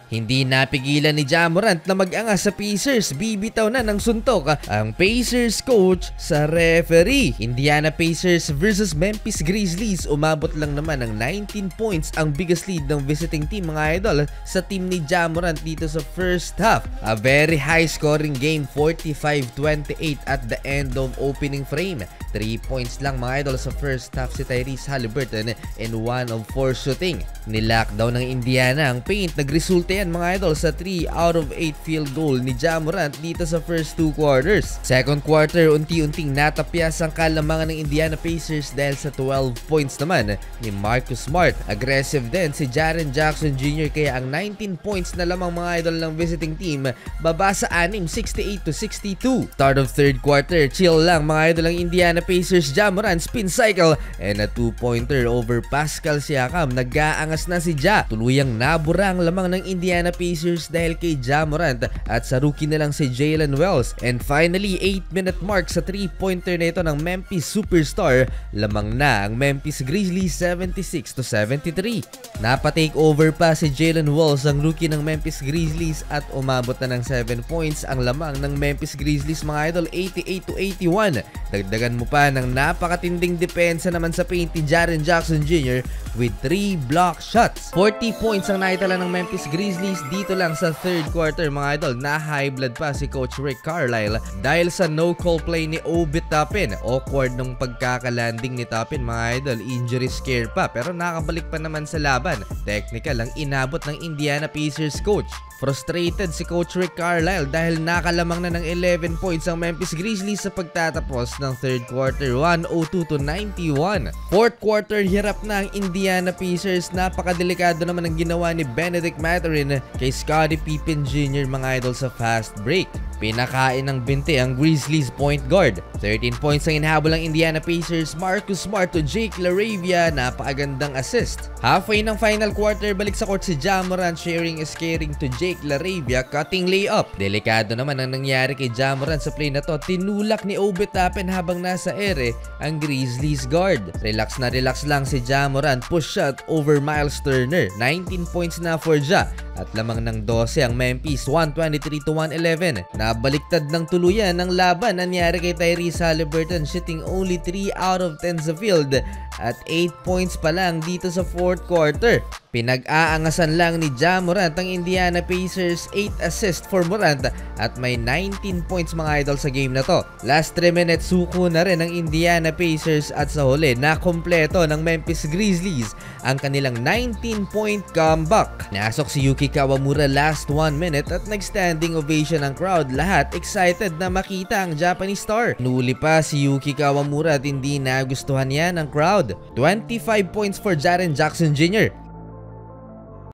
Hindi napigilan ni Ja Morant na mag-angas sa Pacers, bibitaw na ng suntok ang Pacers coach sa referee. Indiana Pacers versus Memphis Grizzlies, umabot lang naman ng 19 points ang biggest lead ng visiting team mga idol sa team ni Ja Morant dito sa first half. A very high scoring game, 45-28 at the end of opening frame. 3 points lang mga idol sa first half si Tyrese Haliburton and 1 of 4 shooting. Nilockdown ng Indiana ang paint, nagresulta yan mga idol sa 3 out of 8 field goal ni Ja Morant dito sa first 2 quarters. Second quarter, unti-unting natapyas ang kalamangan ng Indiana Pacers dahil sa 12 points naman ni Marcus Smart. Aggressive din si Jaren Jackson Jr. kaya ang 19 points na lamang mga idol ng visiting team baba sa 6, 68-62. Start of third quarter, chill lang mga idol ng Indiana Pacers. Ja Morant spin cycle and a 2-pointer over Pascal Siakam. Nag-aangas na si Ja. Tuluyang nabura ang lamang ng Indiana Pacers dahil kay Ja Morant at sa rookie na lang si Jalen Wells. And finally, 8-minute mark sa 3-pointer na ito ng Memphis Superstar. Lamang na ang Memphis Grizzlies 76-73. Napa-take over pa si Jalen Wells, ang rookie ng Memphis Grizzlies, at umabot na ng 7 points ang lamang ng Memphis Grizzlies mga idol, 88-81. Dagdagan mo pa ng napakatinding depensa naman sa paint ni Jaren Jackson Jr. with 3 block shots. 40 points ang naitala ng Memphis Grizzlies dito lang sa third quarter mga idol. Na high blood pa si Coach Rick Carlisle dahil sa no-call play ni Obi Toppin. Awkward nung pagkakalanding ni Toppin mga idol, injury scare pa pero nakabalik pa naman sa laban. Technical ang inabot ng Indiana Pacers coach. Frustrated si Coach Rick Carlisle dahil nakalamang na ng 11 points ang Memphis Grizzlies sa pagtatapos ng third quarter, 102-91. Fourth quarter, hirap na ang Indiana Pacers. Napakadelikado naman ang ginawa ni Benedict Mathurin kay Scottie Pippen Jr. mga idol sa fast break. Pinakain ng binte ang Grizzlies point guard. 13 points ang inahabol ng Indiana Pacers. Marcus Smart to Jake LaRavia, napakagandang assist. Halfway ng final quarter, balik sa court si Ja Morant, sharing is caring to Jake LaRavia, cutting layup. Delikado naman ang nangyari kay Ja Morant sa play na to. Tinulak ni Obi Toppin habang nasa ere ang Grizzlies guard. Relax na relax lang si Ja Morant, push shot over Miles Turner. 19 points na for Ja at lamang ng 12 ang Memphis, 123-111. Nabaliktad ng tuluyan ng laban nangyari kay Tyrese Haliburton, shooting only 3 out of 10 sa field at 8 points pa lang dito sa fourth quarter. Pinag-aangasan lang ni Ja Morant ang Indiana Pacers, 8 assists for Morant at may 19 points mga idol sa game na to. Last 3 minutes, suko na rin ang Indiana Pacers at sa huli na kompleto ng Memphis Grizzlies ang kanilang 19-point comeback. Nasok si Yuki Kawamura last 1 minute at nag-standing ovation ang crowd. Lahat excited na makita ang Japanese star. Nuli pa si Yuki Kawamura at hindi nagustuhan yan ng crowd. 25 points for Jaren Jackson Jr.